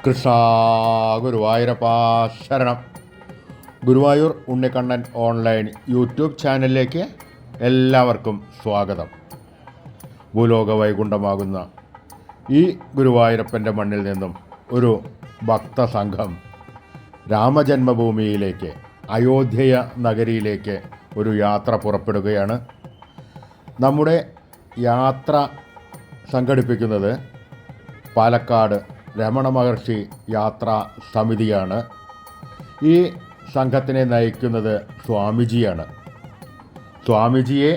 കൃഷ്ണ ഗുരുവായൂരപ്പാ ശരണം. Guruvayur Unnikkannan online YouTube ചാനലിലേക്ക് എല്ലാവർക്കും സ്വാഗതം. ഭൂലോക വൈകുണ്ഠമാകുന്ന ഈ ഗുരുവായൂരപ്പൻ്റെ മണ്ണിൽ നിന്നും ഒരു ഭക്തസംഘം രാമജന്മഭൂമിയിലേക്ക്, അയോധ്യ നഗരിയിലേക്ക് ഒരു യാത്ര പുറപ്പെടുകയാണ്. നമ്മുടെ യാത്ര സംഘടിപ്പിക്കുന്നത് പാലക്കാട് രമണ മഹർഷി യാത്രാ സമിതിയാണ്. ഈ സംഘത്തിനെ നയിക്കുന്നത് സ്വാമിജിയാണ്. സ്വാമിജിയെ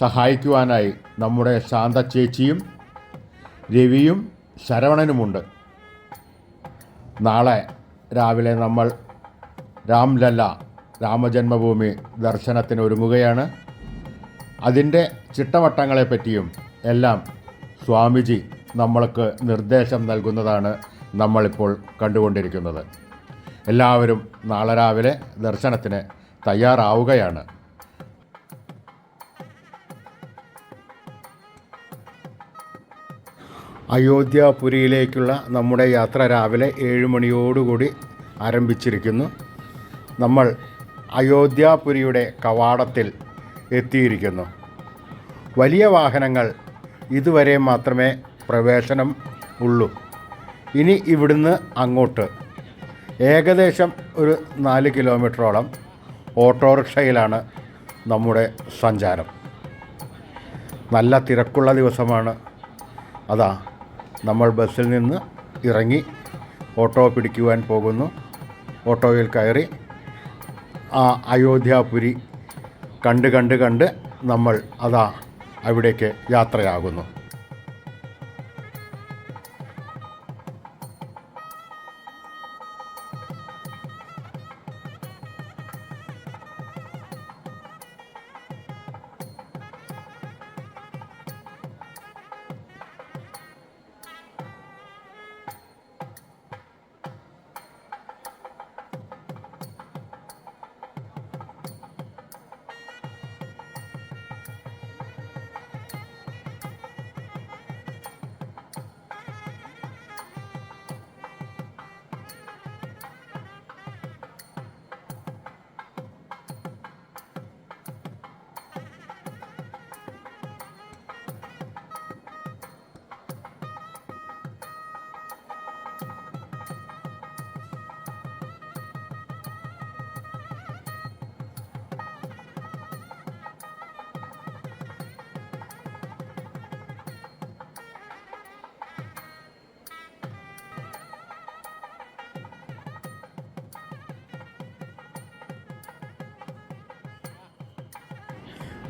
സഹായിക്കുവാനായി നമ്മുടെ ശാന്ത ചേച്ചിയും രവിയും ശരവണനുമുണ്ട്. നാളെ രാവിലെ നമ്മൾ രാംലല്ല രാമജന്മഭൂമി ദർശനത്തിന് ഒരുങ്ങുകയാണ്. അതിൻ്റെ ചിട്ടവട്ടങ്ങളെപ്പറ്റിയും എല്ലാം സ്വാമിജി നമ്മൾക്ക് നിർദ്ദേശം നൽകുന്നതാണ് നമ്മളിപ്പോൾ കണ്ടുകൊണ്ടിരിക്കുന്നത്. എല്ലാവരും നാളെ രാവിലെ ദർശനത്തിന് തയ്യാറാവുകയാണ്. അയോധ്യാപുരിയിലേക്കുള്ള നമ്മുടെ യാത്ര രാവിലെ 7 മണിയോടുകൂടി ആരംഭിച്ചിരിക്കുന്നു. നമ്മൾ അയോധ്യാപുരിയുടെ കവാടത്തിൽ എത്തിയിരിക്കുന്നു. വലിയ വാഹനങ്ങൾ ഇതുവരെ മാത്രമേ പ്രവേശനം ഉള്ളൂ. ഇനി ഇവിടുന്ന് അങ്ങോട്ട് ഏകദേശം ഒരു 4 കിലോമീറ്ററോളം ഓട്ടോറിക്ഷയിലാണ് നമ്മുടെ സഞ്ചാരം. നല്ല തിരക്കുള്ള ദിവസമാണ്. അതാ നമ്മൾ ബസ്സിൽ നിന്ന് ഇറങ്ങി ഓട്ടോ പിടിക്കുവാൻ പോകുന്നു. ഓട്ടോയിൽ കയറി ആ അയോധ്യാപുരി കണ്ട് നമ്മൾ അതാ അവിടേക്ക് യാത്രയാകുന്നു.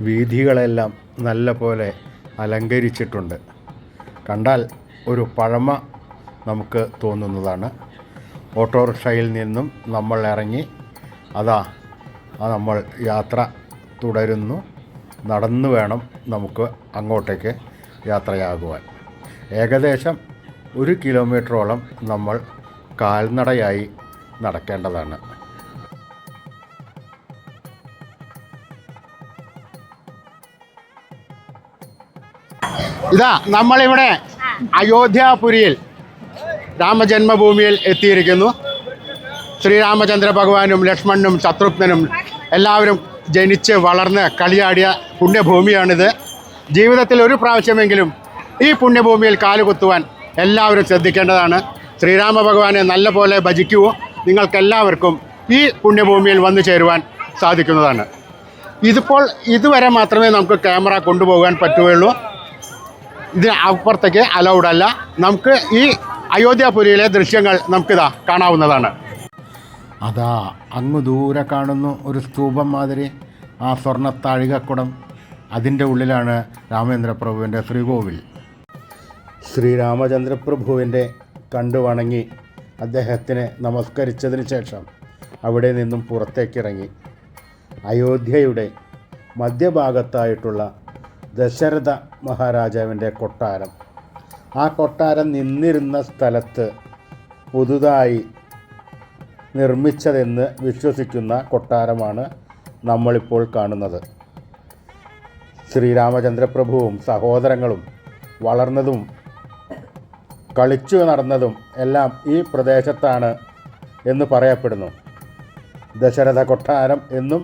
വീഥികളെല്ലാം നല്ല പോലെ അലങ്കരിച്ചിട്ടുണ്ട്. കണ്ടാൽ ഒരു പഴമ നമുക്ക് തോന്നുന്നതാണ്. ഓട്ടോറിക്ഷയിൽ നിന്നും നമ്മൾ ഇറങ്ങി അതാ നമ്മൾ യാത്ര തുടരുന്നു. നടന്നു വേണം നമുക്ക് അങ്ങോട്ടേക്ക് യാത്രയാകുവാൻ. ഏകദേശം 1 കിലോമീറ്ററോളം നമ്മൾ കാൽനടയായി നടക്കേണ്ടതാണ്. ഇതാ നമ്മളിവിടെ അയോധ്യാപുരിയിൽ രാമജന്മഭൂമിയിൽ എത്തിയിരിക്കുന്നു. ശ്രീരാമചന്ദ്ര ഭഗവാനും ലക്ഷ്മണനും ശത്രുഘ്നനും എല്ലാവരും ജനിച്ച് വളർന്ന് കളിയാടിയ പുണ്യഭൂമിയാണിത്. ജീവിതത്തിൽ ഒരു പ്രാവശ്യമെങ്കിലും ഈ പുണ്യഭൂമിയിൽ കാലുകുത്തുവാൻ എല്ലാവരും ശ്രദ്ധിക്കേണ്ടതാണ്. ശ്രീരാമ ഭഗവാനെ നല്ല പോലെ ഭജിക്കുവോ നിങ്ങൾക്കെല്ലാവർക്കും ഈ പുണ്യഭൂമിയിൽ വന്നു ചേരുവാൻ സാധിക്കുന്നതാണ്. ഇതുവരെ മാത്രമേ നമുക്ക് ക്യാമറ കൊണ്ടുപോകാൻ പറ്റുകയുള്ളൂ. ഇതിന് അപ്പുറത്തേക്ക് അലൗഡ് അല്ല. നമുക്ക് ഈ അയോധ്യാപുരിയിലെ ദൃശ്യങ്ങൾ നമുക്കിതാ കാണാവുന്നതാണ്. അതാ അങ്ങ് ദൂരെ കാണുന്നു ഒരു സ്തൂപം മാതിരി, ആ സ്വർണ്ണത്താഴികക്കുടം. അതിൻ്റെ ഉള്ളിലാണ് രാമചന്ദ്രപ്രഭുവിൻ്റെ ശ്രീകോവിൽ. ശ്രീരാമചന്ദ്രപ്രഭുവിൻ്റെ കണ്ടു വണങ്ങി അദ്ദേഹത്തിന് നമസ്കരിച്ചതിന് ശേഷം അവിടെ നിന്നും പുറത്തേക്കിറങ്ങി അയോധ്യയുടെ മധ്യഭാഗത്തായിട്ടുള്ള ദശരഥ മഹാരാജാവിൻ്റെ കൊട്ടാരം, ആ കൊട്ടാരം നിന്നിരുന്ന സ്ഥലത്ത് പുതുതായി നിർമ്മിച്ചതെന്ന് വിശ്വസിക്കുന്ന കൊട്ടാരമാണ് നമ്മളിപ്പോൾ കാണുന്നത്. ശ്രീരാമചന്ദ്രപ്രഭുവും സഹോദരങ്ങളും വളർന്നതും കളിച്ചു നടന്നതും എല്ലാം ഈ പ്രദേശത്താണ് എന്ന് പറയപ്പെടുന്നു. ദശരഥ കൊട്ടാരം എന്നും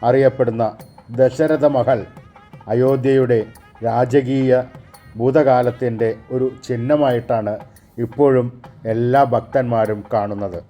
അറിയപ്പെടുന്ന ദശരഥ മഹൽ അയോധ്യയുടെ രാജകീയ ഭൂതകാലത്തിൻ്റെ ഒരു ചിഹ്നമായിട്ടാണ് ഇപ്പോഴും എല്ലാ ഭക്തന്മാരും കാണുന്നത്.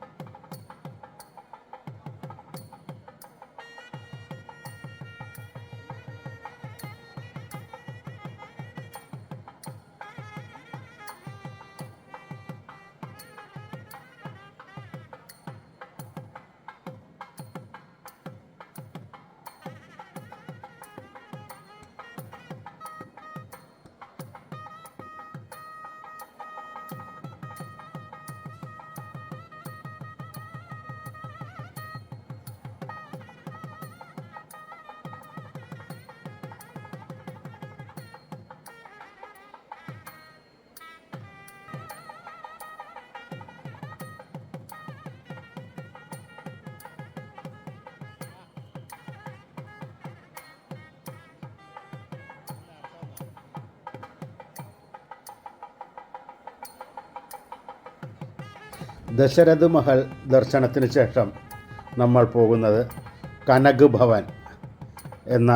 ദശരഥ മഹൽ ദർശനത്തിന് ശേഷം നമ്മൾ പോകുന്നത് കനക് ഭവൻ എന്ന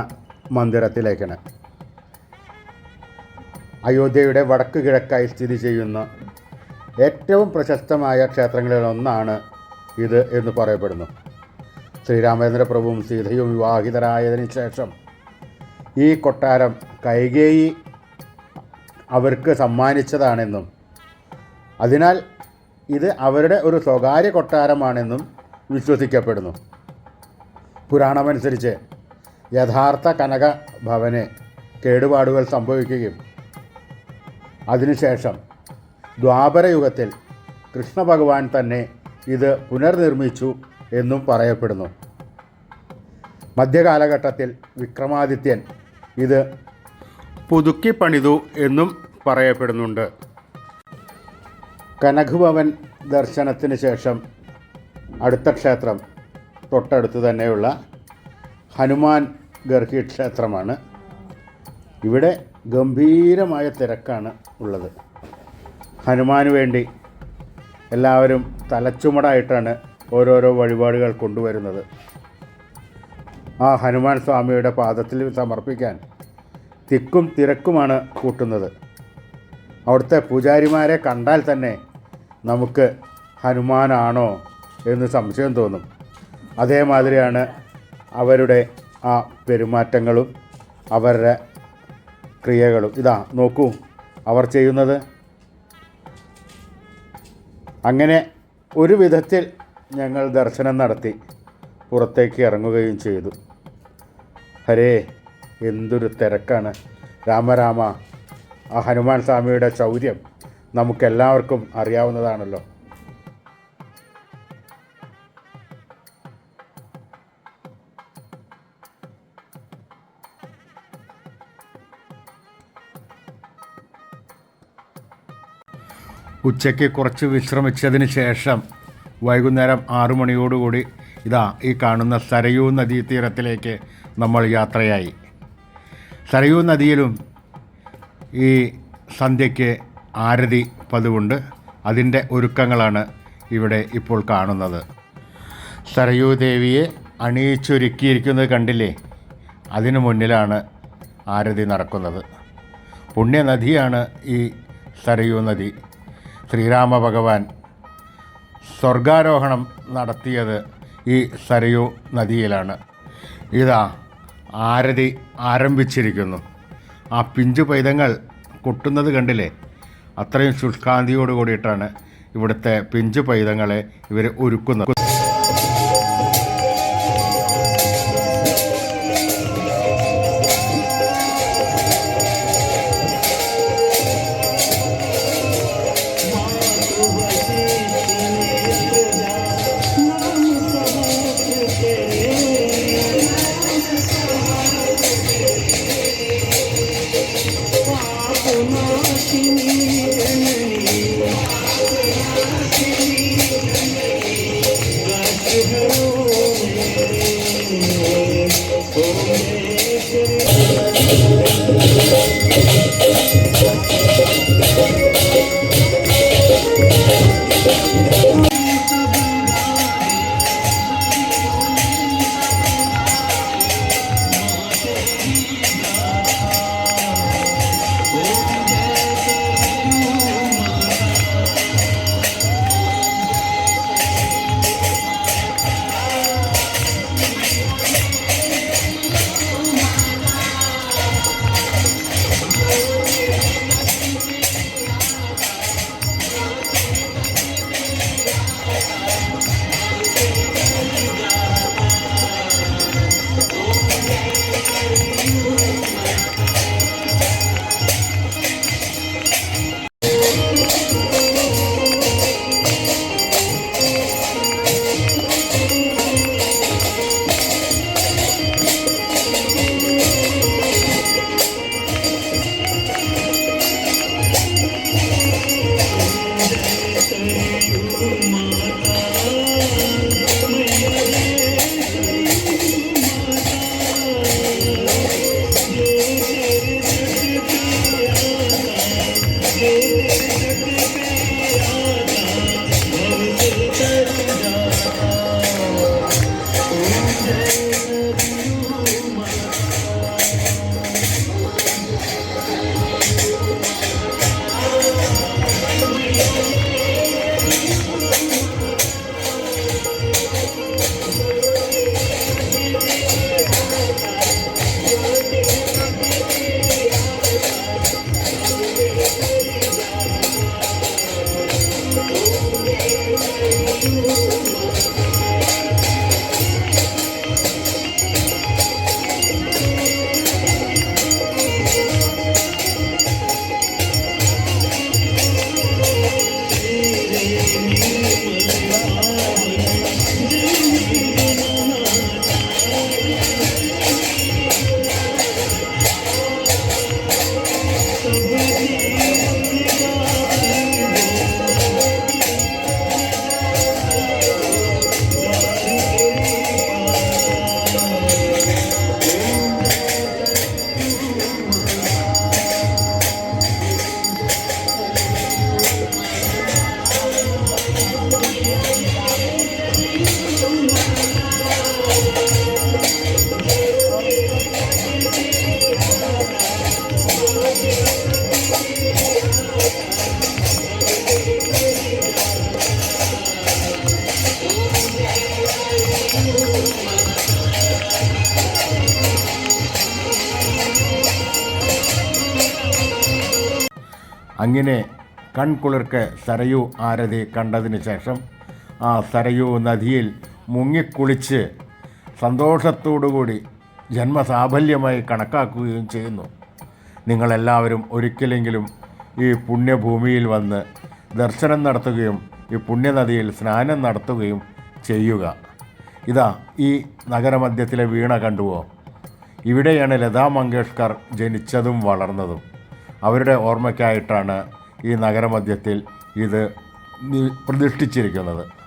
മന്ദിരത്തിലേക്കാണ്. അയോധ്യയുടെ വടക്ക് കിഴക്കായി സ്ഥിതി ചെയ്യുന്ന ഏറ്റവും പ്രശസ്തമായ ക്ഷേത്രങ്ങളിലൊന്നാണ് ഇത് എന്ന് പറയപ്പെടുന്നു. ശ്രീരാമചന്ദ്ര പ്രഭുവും സീതയും വിവാഹിതരായതിനു ശേഷം ഈ കൊട്ടാരം കൈകേയി അവർക്ക് സമ്മാനിച്ചതാണെന്നും അതിനാൽ ഇത് അവരുടെ ഒരു സ്വകാര്യ കൊട്ടാരമാണെന്നും വിശ്വസിക്കപ്പെടുന്നു. പുരാണമനുസരിച്ച് യഥാർത്ഥ കനക ഭവന് കേടുപാടുകൾ സംഭവിക്കുകയും അതിനുശേഷം ദ്വാപരയുഗത്തിൽ കൃഷ്ണഭഗവാൻ തന്നെ ഇത് പുനർനിർമ്മിച്ചു എന്നും പറയപ്പെടുന്നു. മധ്യകാലഘട്ടത്തിൽ വിക്രമാദിത്യൻ ഇത് പുതുക്കി പണിതു എന്നും പറയപ്പെടുന്നുണ്ട്. കനക് ഭവൻ ദർശനത്തിന് ശേഷം അടുത്ത ക്ഷേത്രം തൊട്ടടുത്ത് തന്നെയുള്ള ഹനുമാൻ ഗർഹി ക്ഷേത്രമാണ്. ഇവിടെ ഗംഭീരമായ തിരക്കാണ് ഉള്ളത്. ഹനുമാന് വേണ്ടി എല്ലാവരും തലച്ചുമടായിട്ടാണ് ഓരോരോ വഴിപാടുകൾ കൊണ്ടുവരുന്നത്. ആ ഹനുമാൻ സ്വാമിയുടെ പാദത്തിൽ സമർപ്പിക്കാൻ തിക്കും തിരക്കുമാണ് കൂട്ടുന്നത്. അവിടുത്തെ പൂജാരിമാരെ കണ്ടാൽ തന്നെ നമുക്ക് ഹനുമാനാണോ എന്ന് സംശയം തോന്നും. അതേമാതിരിയാണ് അവരുടെ ആ പെരുമാറ്റങ്ങളും അവരുടെ ക്രിയകളും. ഇതാ നോക്കൂ അവർ ചെയ്യുന്നത്. അങ്ങനെ ഒരു വിധത്തിൽ ഞങ്ങൾ ദർശനം നടത്തി പുറത്തേക്ക് ഇറങ്ങുകയും ചെയ്തു. ഹരേ, എന്തൊരു തിരക്കാണ്! രാമരാമ, ആ ഹനുമാൻ സ്വാമിയുടെ ശൗര്യം നമുക്കെല്ലാവർക്കും അറിയാവുന്നതാണല്ലോ. ഉച്ചയ്ക്ക് കുറച്ച് വിശ്രമിച്ചതിന് ശേഷം വൈകുന്നേരം 6 മണിയോടുകൂടി ഇതാ ഈ കാണുന്ന സരയൂ നദീതീരത്തിലേക്ക് നമ്മൾ യാത്രയായി. സരയൂ നദിയിലും ഈ സന്ധ്യയ്ക്ക് ആരതി പതിവുണ്ട്. അതിൻ്റെ ഒരുക്കങ്ങളാണ് ഇവിടെ ഇപ്പോൾ കാണുന്നത്. സരയൂ ദേവിയെ അണിയിച്ചൊരുക്കിയിരിക്കുന്നത് കണ്ടില്ലേ? അതിനു മുന്നിലാണ് ആരതി നടക്കുന്നത്. പുണ്യനദിയാണ് ഈ സരയൂ നദി. ശ്രീരാമ ഭഗവാൻ സ്വർഗാരോഹണം നടത്തിയത് ഈ സരയൂ നദിയിലാണ്. ഇതാ ആരതി ആരംഭിച്ചിരിക്കുന്നു. ആ പിഞ്ചു പൈതങ്ങൾ കൊട്ടുന്നത് കണ്ടില്ലേ? അത്രയും ശുഷ്കാന്തിയോട് കൂടിയിട്ടാണ് ഇവിടുത്തെ പിഞ്ചു പൈതങ്ങളെ ഇവർ ഒരുക്കുന്നത്. അങ്ങനെ കൺകുളിർക്ക് സരയൂ ആരതി കണ്ടതിന് ശേഷം ആ സരയൂ നദിയിൽ മുങ്ങിക്കുളിച്ച് സന്തോഷത്തോടുകൂടി ജന്മസാഫല്യമായി കണക്കാക്കുകയും ചെയ്യുന്നു. നിങ്ങളെല്ലാവരും ഒരിക്കലെങ്കിലും ഈ പുണ്യഭൂമിയിൽ വന്ന് ദർശനം നടത്തുകയും ഈ പുണ്യനദിയിൽ സ്നാനം നടത്തുകയും ചെയ്യുക. ഇതാ ഈ നഗരമധ്യത്തിലെ വീണ കണ്ടുവോ? ഇവിടെയാണ് ലതാ മങ്കേഷ്കർ ജനിച്ചതും വളർന്നതും. അവരുടെ ഓർമ്മയ്ക്കായിട്ടാണ് ഈ നഗരമധ്യത്തിൽ ഇത് പ്രതിഷ്ഠിച്ചിരിക്കുന്നത്.